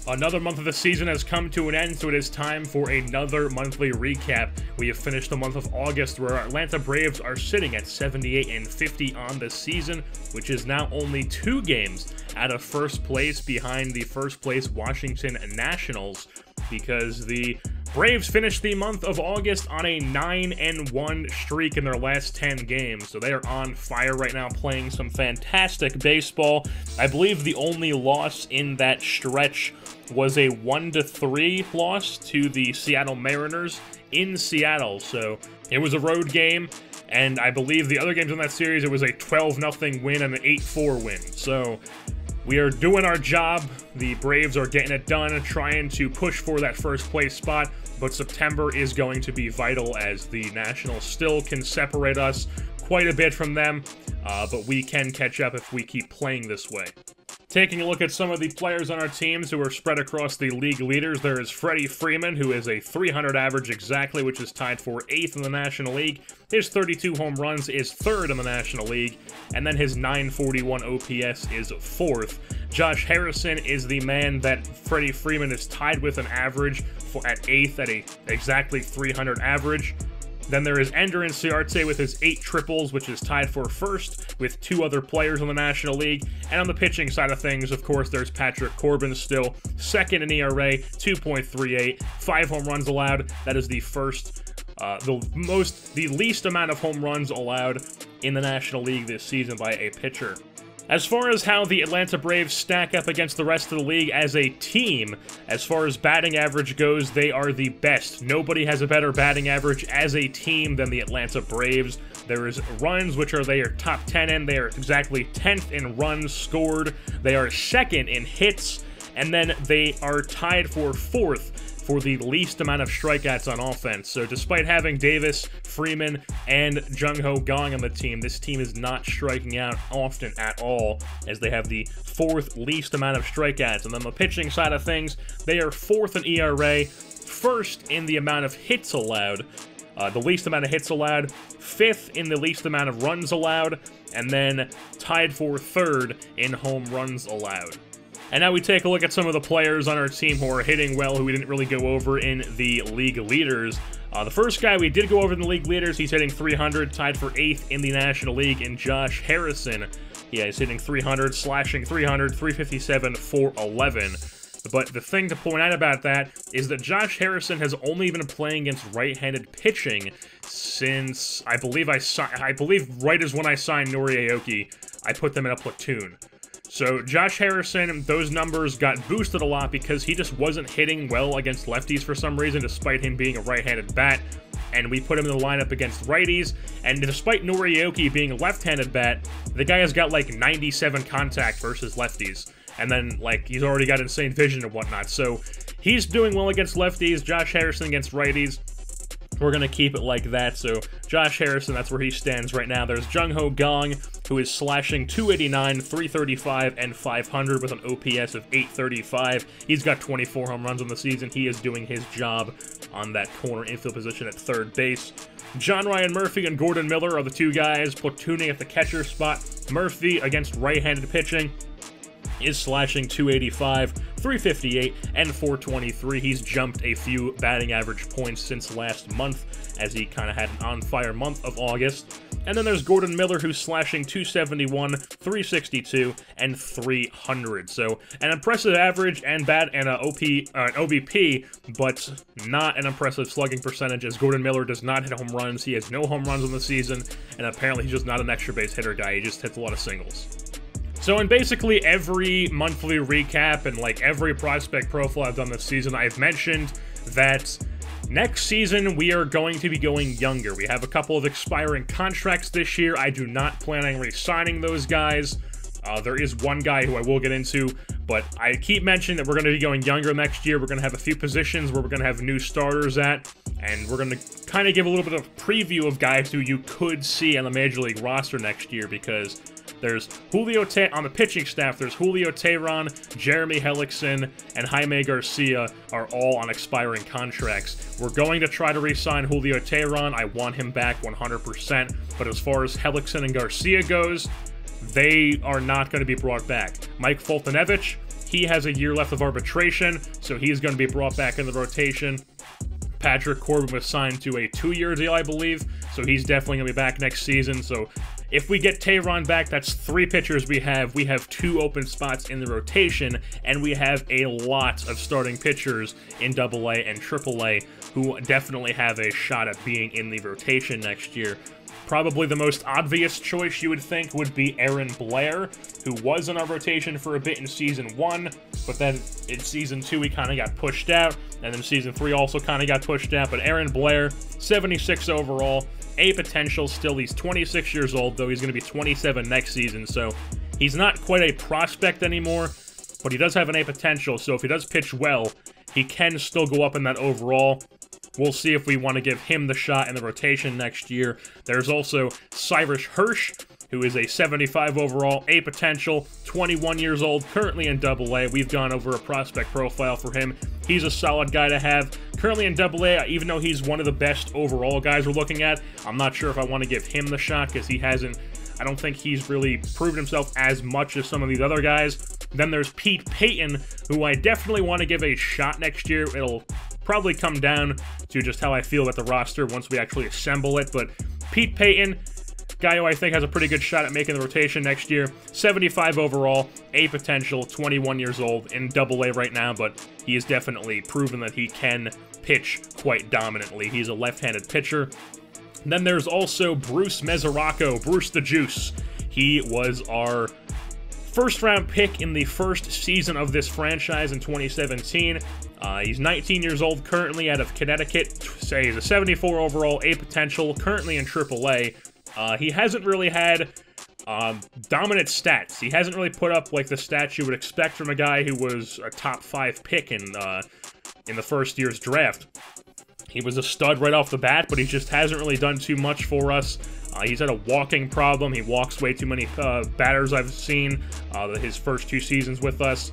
Another month of the season has come to an end, so it is time for another monthly recap. We have finished the month of August, where our Atlanta Braves are sitting at 78-50 on the season, which is now only 2 games out of first place behind the first place Washington Nationals, because the Braves finished the month of August on a 9-1 streak in their last 10 games, so they are on fire right now, playing some fantastic baseball. I believe the only loss in that stretch was a 1-3 loss to the Seattle Mariners in Seattle, so it was a road game, and I believe the other games in that series, it was a 12-0 win and an 8-4 win, so we are doing our job. The Braves are getting it done, trying to push for that first place spot, but September is going to be vital as the Nationals still can separate us quite a bit from them, but we can catch up if we keep playing this way. Taking a look at some of the players on our teams who are spread across the league leaders, there is Freddie Freeman, who is a 300 average exactly, which is tied for 8th in the National League. His 32 home runs is 3rd in the National League, and then his 941 OPS is 4th. Josh Harrison is the man that Freddie Freeman is tied with an average at 8th at a exactly 300 average. Then there is Ender Inciarte with his 8 triples, which is tied for 1st with 2 other players in the National League. And on the pitching side of things, of course, there's Patrick Corbin still 2nd in ERA, 2.38, 5 home runs allowed. That is the the least amount of home runs allowed in the National League this season by a pitcher. As far as how the Atlanta Braves stack up against the rest of the league as a team, as far as batting average goes, they are the best. Nobody has a better batting average as a team than the Atlanta Braves. There is runs, which they are top 10 in. They are exactly 10th in runs scored. They are 2nd in hits, and then they are tied for 4th for the least amount of strikeouts on offense. So despite having Davis, Freeman, and Jung-Ho Kang on the team, this team is not striking out often at all, as they have the 4th least amount of strikeouts. And then the pitching side of things, they are 4th in ERA, 1st in the amount of hits allowed, the least amount of hits allowed, 5th in the least amount of runs allowed, and then tied for 3rd in home runs allowed. And now we take a look at some of the players on our team who are hitting well, who we didn't really go over in the league leaders. The first guy we did go over in the league leaders, he's hitting 300, tied for 8th in the National League, in Josh Harrison. Yeah, he's hitting 300, slashing 300, 357, 411. But the thing to point out about that is that Josh Harrison has only been playing against right-handed pitching since, I believe right as when I signed Nori Aoki, I put them in a platoon. So Josh Harrison, those numbers got boosted a lot because he just wasn't hitting well against lefties for some reason, despite him being a right-handed bat. And we put him in the lineup against righties, and despite Nori Aoki being a left-handed bat, the guy has got like 97 contact versus lefties. And then, like, he's already got insane vision and whatnot. So he's doing well against lefties, Josh Harrison against righties. We're going to keep it like that, so Josh Harrison, that's where he stands right now. There's Jung-Ho Kang, who is slashing 289, 335, and 500 with an OPS of 835. He's got 24 home runs on the season. He is doing his job on that corner infield position at 3rd base. John Ryan Murphy and Gordon Miller are the 2 guys platooning at the catcher spot. Murphy, against right-handed pitching, is slashing 285, 358, and 423. He's jumped a few batting average points since last month, as he kind of had an on-fire month of August. And then there's Gordon Miller, who's slashing 271, 362, and 300. So an impressive average and an OBP, but not an impressive slugging percentage, as Gordon Miller does not hit home runs. He has no home runs on the season, and apparently he's just not an extra base hitter guy. He just hits a lot of singles. So in basically every monthly recap and like every prospect profile I've done this season, I've mentioned that next season we are going to be going younger. We have a couple of expiring contracts this year. I do not plan on re-signing those guys. There is one guy who I will get into, but I keep mentioning that we're going to be going younger next year. We're going to have a few positions where we're going to have new starters at, and we're going to kind of give a little bit of preview of guys who you could see on the Major League roster next year, because there's Julio on the pitching staff. There's Julio Teheran, Jeremy Hellickson, and Jaime Garcia are all on expiring contracts. We're going to try to re-sign Julio Teheran. I want him back 100%. But as far as Hellickson and Garcia goes, they are not going to be brought back. Mike Foltynewicz, he has a year left of arbitration, so he's going to be brought back in the rotation. Patrick Corbin was signed to a 2-year deal, I believe, so he's definitely going to be back next season. So if we get Tehran back, that's 3 pitchers we have. We have 2 open spots in the rotation, and we have a lot of starting pitchers in AA and AAA who definitely have a shot at being in the rotation next year. Probably the most obvious choice you would think would be Aaron Blair, who was in our rotation for a bit in Season 1, but then in Season 2 he kind of got pushed out, and then Season 3 also kind of got pushed out. But Aaron Blair, 76 overall, A potential still. He's 26 years old, though he's going to be 27 next season, so he's not quite a prospect anymore, but he does have an A potential, so if he does pitch well, he can still go up in that overall. We'll see if we want to give him the shot in the rotation next year. There's also Cyrus Hirsch, who is a 75 overall, A potential, 21 years old, currently in AA. We've gone over a prospect profile for him. He's a solid guy to have. Currently in AA, even though he's one of the best overall guys we're looking at, I'm not sure if I want to give him the shot because he hasn't, I don't think he's really proven himself as much as some of these other guys. Then there's Pete Payton, who I definitely want to give a shot next year. It'll probably come down to just how I feel about the roster once we actually assemble it, but Pete Payton, guy who I think has a pretty good shot at making the rotation next year, 75 overall, A potential, 21 years old, in AA right now, but he has definitely proven that he can pitch quite dominantly. He's a left-handed pitcher. And then there's also Bruce Mesoraco, Bruce the Juice. He was our first-round pick in the first season of this franchise in 2017. He's 19 years old, currently out of Connecticut. He's a 74 overall, A potential, currently in AAA. He hasn't really had dominant stats. He hasn't really put up like the stats you would expect from a guy who was a top 5 pick in the first year's draft. He was a stud right off the bat, but he just hasn't really done too much for us. He's had a walking problem. He walks way too many batters I've seen his first 2 seasons with us.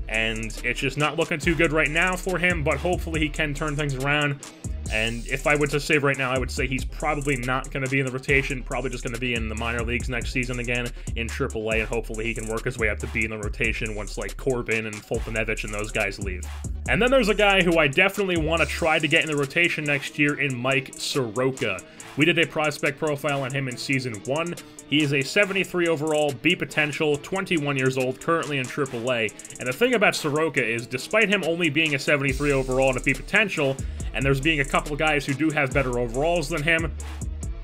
And it's just not looking too good right now for him, but hopefully he can turn things around. And if I were to say right now, I would say he's probably not going to be in the rotation, probably just going to be in the minor leagues next season again in AAA, and hopefully he can work his way up to be in the rotation once, like, Corbin and Fultonevich and those guys leave. And then there's a guy who I definitely want to try to get in the rotation next year in Mike Soroka. We did a prospect profile on him in Season 1. He is a 73 overall, B potential, 21 years old, currently in AAA. And the thing about Soroka is, despite him only being a 73 overall and a B potential, and there's being a couple of guys who do have better overalls than him,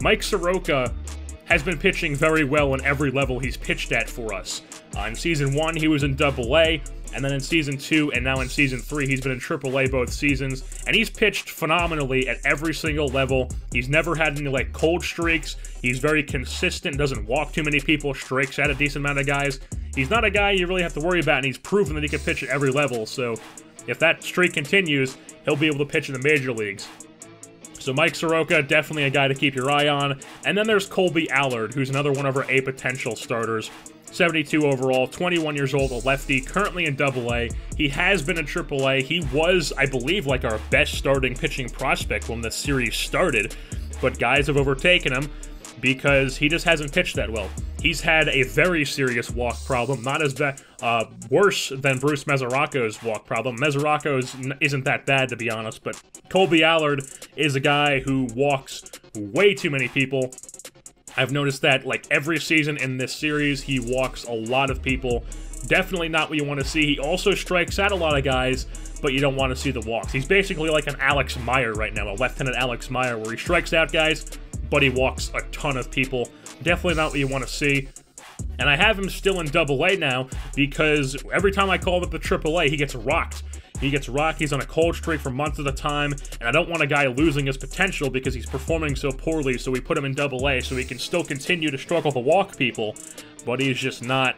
Mike Soroka has been pitching very well in every level he's pitched at for us. In Season 1, he was in AA, and then in Season 2, and now in Season 3, he's been in AAA both seasons, and he's pitched phenomenally at every single level. He's never had any, like, cold streaks. He's very consistent, doesn't walk too many people, strikes out a decent amount of guys. He's not a guy you really have to worry about, and he's proven that he can pitch at every level, so if that streak continues, he'll be able to pitch in the major leagues. So Mike Soroka, definitely a guy to keep your eye on. And then there's Colby Allard, who's another one of our A potential starters. 72 overall, 21 years old, a lefty, currently in AA. He has been in AAA. He was, I believe, like our best starting pitching prospect when the series started, but guys have overtaken him because he just hasn't pitched that well. He's had a very serious walk problem, not as bad, worse than Bruce Mesoraco's walk problem. Mesoraco's isn't that bad, to be honest, but Colby Allard is a guy who walks way too many people. I've noticed that, like, every season in this series, he walks a lot of people. Definitely not what you want to see. He also strikes out a lot of guys, but you don't want to see the walks. He's basically like an Alex Meyer right now, a left-handed Alex Meyer, where he strikes out guys, but he walks a ton of people. Definitely not what you want to see. And I have him still in AA now, because every time I call him up to AAA, he gets rocked. He gets rocked, he's on a cold streak for months at a time, and I don't want a guy losing his potential because he's performing so poorly, so we put him in AA so he can still continue to struggle to walk people, but he's just not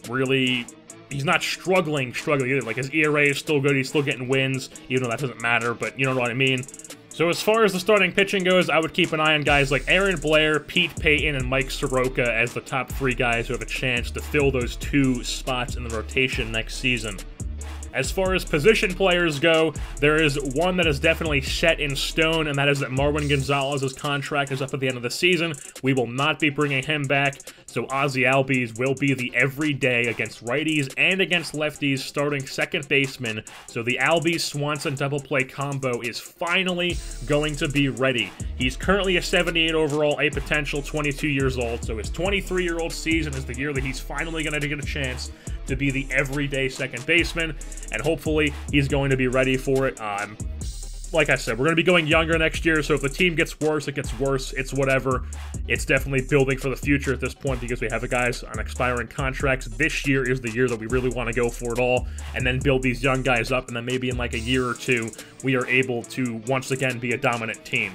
really, he's not struggling either. Like, his ERA is still good, he's still getting wins, even though that doesn't matter, but you know what I mean. So as far as the starting pitching goes, I would keep an eye on guys like Aaron Blair, Pete Payton, and Mike Soroka as the top 3 guys who have a chance to fill those 2 spots in the rotation next season. As far as position players go, there is one that is definitely set in stone, and that is that Marwin Gonzalez's contract is up at the end of the season. We will not be bringing him back, so Ozzie Albies will be the everyday against righties and against lefties starting second baseman. So the Albies-Swanson double play combo is finally going to be ready. He's currently a 78 overall, a potential 22 years old, so his 23-year-old season is the year that he's finally going to get a chance to be the everyday second baseman, and hopefully he's going to be ready for it. Like I said, we're going to be going younger next year, so if the team gets worse, it gets worse. It's whatever. It's definitely building for the future at this point because we have the guys on expiring contracts. This year is the year that we really want to go for it all and then build these young guys up, and then maybe in like a year or two, we are able to once again be a dominant team.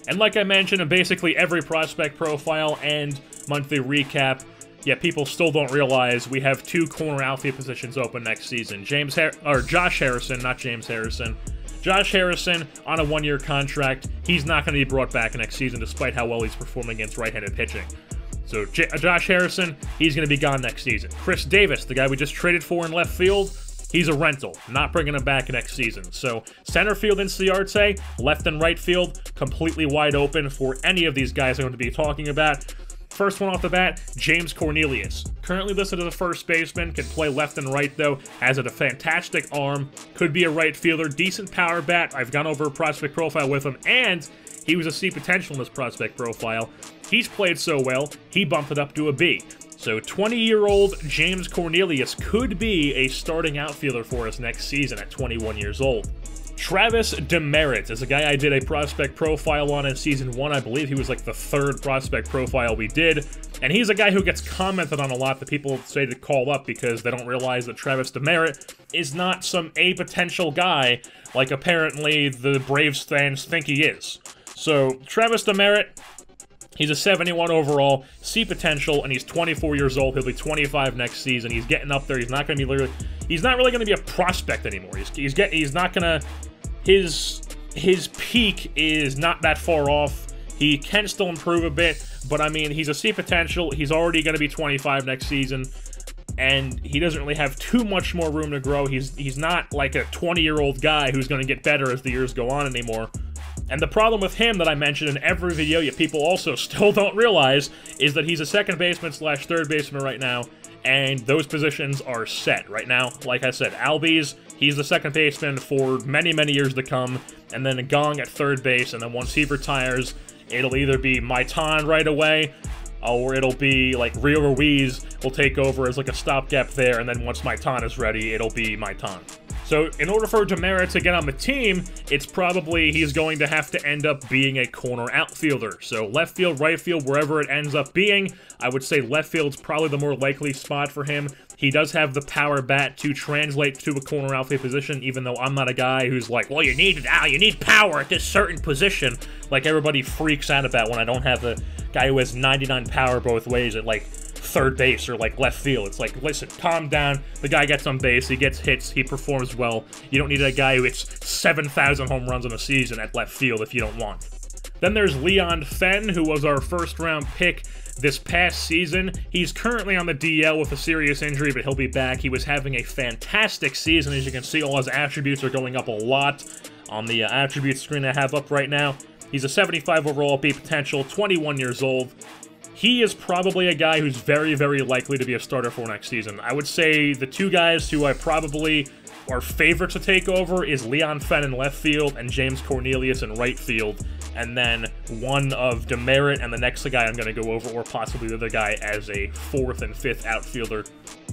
And like I mentioned, in basically every prospect profile and monthly recap, yeah, people still don't realize we have 2 corner outfield positions open next season. Josh Harrison, not James Harrison. Josh Harrison on a 1-year contract. He's not going to be brought back next season despite how well he's performing against right-handed pitching. So Josh Harrison, he's going to be gone next season. Chris Davis, the guy we just traded for in left field, he's a rental. Not bringing him back next season. So center field in Ciarte, left and right field, completely wide open for any of these guys I'm going to be talking about. First one off the bat, James Cornelius. Currently listed as a first baseman, can play left and right though, has a fantastic arm, could be a right fielder, decent power bat. I've gone over a prospect profile with him, and he was a C potential in this prospect profile. He's played so well, he bumped it up to a B. So 20-year-old James Cornelius could be a starting outfielder for us next season at 21 years old. Travis Demeritte is a guy I did a prospect profile on in Season 1. I believe he was like the 3rd prospect profile we did. And he's a guy who gets commented on a lot that people say to call up because they don't realize that Travis Demeritte is not some A-potential guy like apparently the Braves fans think he is. So Travis Demeritte, he's a 71 overall, C potential, and he's 24 years old. He'll be 25 next season. He's getting up there. He's not going to be he's not really going to be a prospect anymore. He's not going to. His peak is not that far off. He can still improve a bit, but I mean, he's a C potential. He's already going to be 25 next season, and he doesn't really have too much more room to grow. He's not like a 20-year-old guy who's going to get better as the years go on anymore. And the problem with him that I mentioned in every video, yet people also still don't realize, is that he's a second baseman slash third baseman right now, and those positions are set right now. Like I said, Albies, he's the second baseman for many, many years to come, and then Gong at third base, and then once he retires, it'll either be Maitan right away, or it'll be like Rio Ruiz will take over as like a stopgap there, and then once Maitan is ready, it'll be Maitan. So in order for Demeritte to get on the team, it's probably he's going to have to end up being a corner outfielder. So left field, right field, wherever it ends up being, I would say left field's probably the more likely spot for him. He does have the power bat to translate to a corner outfield position, even though I'm not a guy who's like, well, you need power at this certain position, like everybody freaks out about when I don't have a guy who has 99 power both ways at like third base or like left field. It's like, listen, calm down. The guy gets on base, he gets hits, he performs well. You don't need a guy who hits 7,000 home runs in a season at left field if you don't want. Then there's Leon Fenn, who was our first-round pick this past season. He's currently on the DL with a serious injury, but he'll be back. He was having a fantastic season. As you can see, all his attributes are going up a lot on the attribute screen I have up right now. He's a 75 overall B potential, 21 years old. He is probably a guy who's very, very likely to be a starter for next season. I would say the two guys who I probably are favorites to take over is Leon Fenn in left field and James Cornelius in right field. And then one of Demeritte and the next guy I'm going to go over, or possibly the other guy as a fourth and fifth outfielder.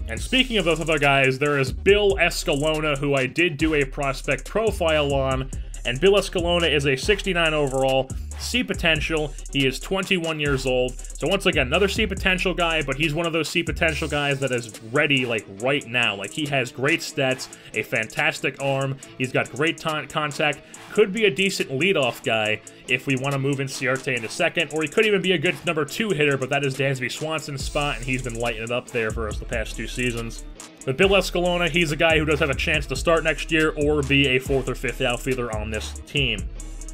And speaking of those other guys, there is Bill Escalona, who I did do a prospect profile on. And Bill Escalona is a 69 overall, C potential. He is 21 years old. So once again, another C potential guy, but he's one of those C potential guys that is ready like right now. Like he has great stats, a fantastic arm, he's got great contact, could be a decent leadoff guy if we want to move in Ciarte into second, or he could even be a good number 2 hitter, but that is Dansby Swanson's spot, and he's been lighting it up there for us the past 2 seasons. But Bill Escalona, he's a guy who does have a chance to start next year or be a 4th or 5th outfielder on this team.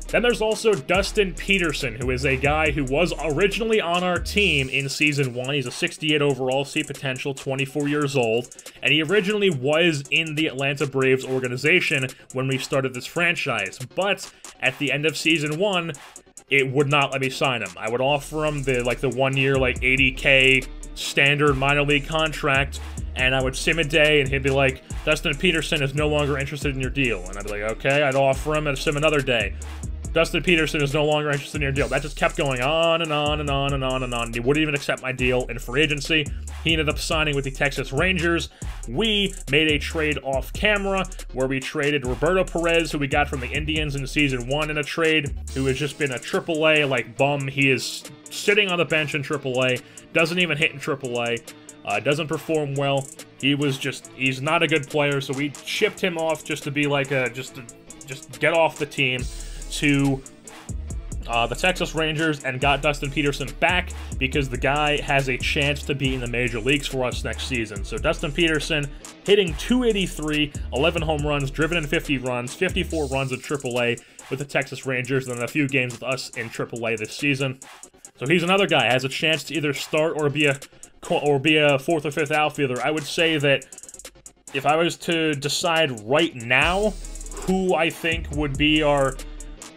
Then there's also Dustin Peterson, who is a guy who was originally on our team in Season 1. He's a 68 overall, see potential, 24 years old, and he originally was in the Atlanta Braves organization when we started this franchise. But at the end of Season 1, it would not let me sign him. I would offer him the 1 year, $80K standard minor league contract, and I would sim a day, and he'd be like, Dustin Peterson is no longer interested in your deal. And I'd be like, okay, I'd offer him and sim another day. Dustin Peterson is no longer interested in your deal. That just kept going on and on and on and on and on. He wouldn't even accept my deal in free agency. He ended up signing with the Texas Rangers. We made a trade off camera where we traded Roberto Perez, who we got from the Indians in Season 1 in a trade, who has just been a AAA bum. He is sitting on the bench in AAA, doesn't even hit in AAA, doesn't perform well. He's not a good player, so we shipped him off just to be just get off the team to the Texas Rangers and got Dustin Peterson back because the guy has a chance to be in the major leagues for us next season. So Dustin Peterson hitting .283, 11 home runs, driven in 50 runs, 54 runs in AAA with the Texas Rangers, and then a few games with us in AAA this season. So he's another guy, has a chance to either start or be a fourth or fifth outfielder. I would say that if I was to decide right now who I think would be our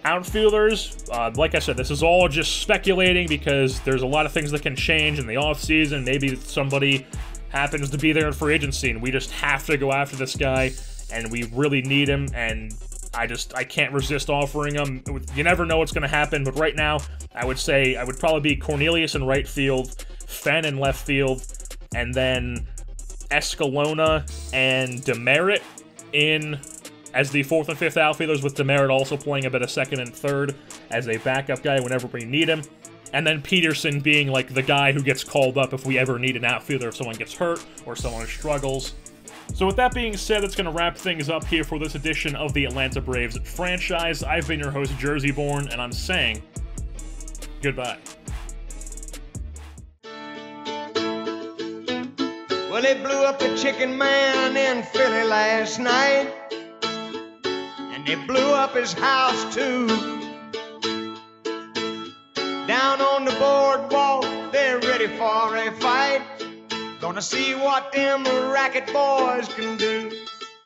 outfielders, like I said, this is all just speculating because there's a lot of things that can change in the offseason. Maybe somebody happens to be there in free agency and we just have to go after this guy and we really need him, and I can't resist offering him. You never know what's going to happen, but right now I would say I would probably be Cornelius in right field, Fenn in left field, and then Escalona and Demerit in as the fourth and fifth outfielders, with Demerit also playing a bit of second and third as a backup guy whenever we need him. And then Peterson being the guy who gets called up if we ever need an outfielder, if someone gets hurt or someone struggles. So with that being said, that's going to wrap things up here for this edition of the Atlanta Braves franchise. I've been your host, Jerseyborn, and I'm saying goodbye. Well, they blew up the chicken man in Philly last night, and they blew up his house too. Down on the boardwalk, they're ready for a fight. Gonna see what them racket boys can do.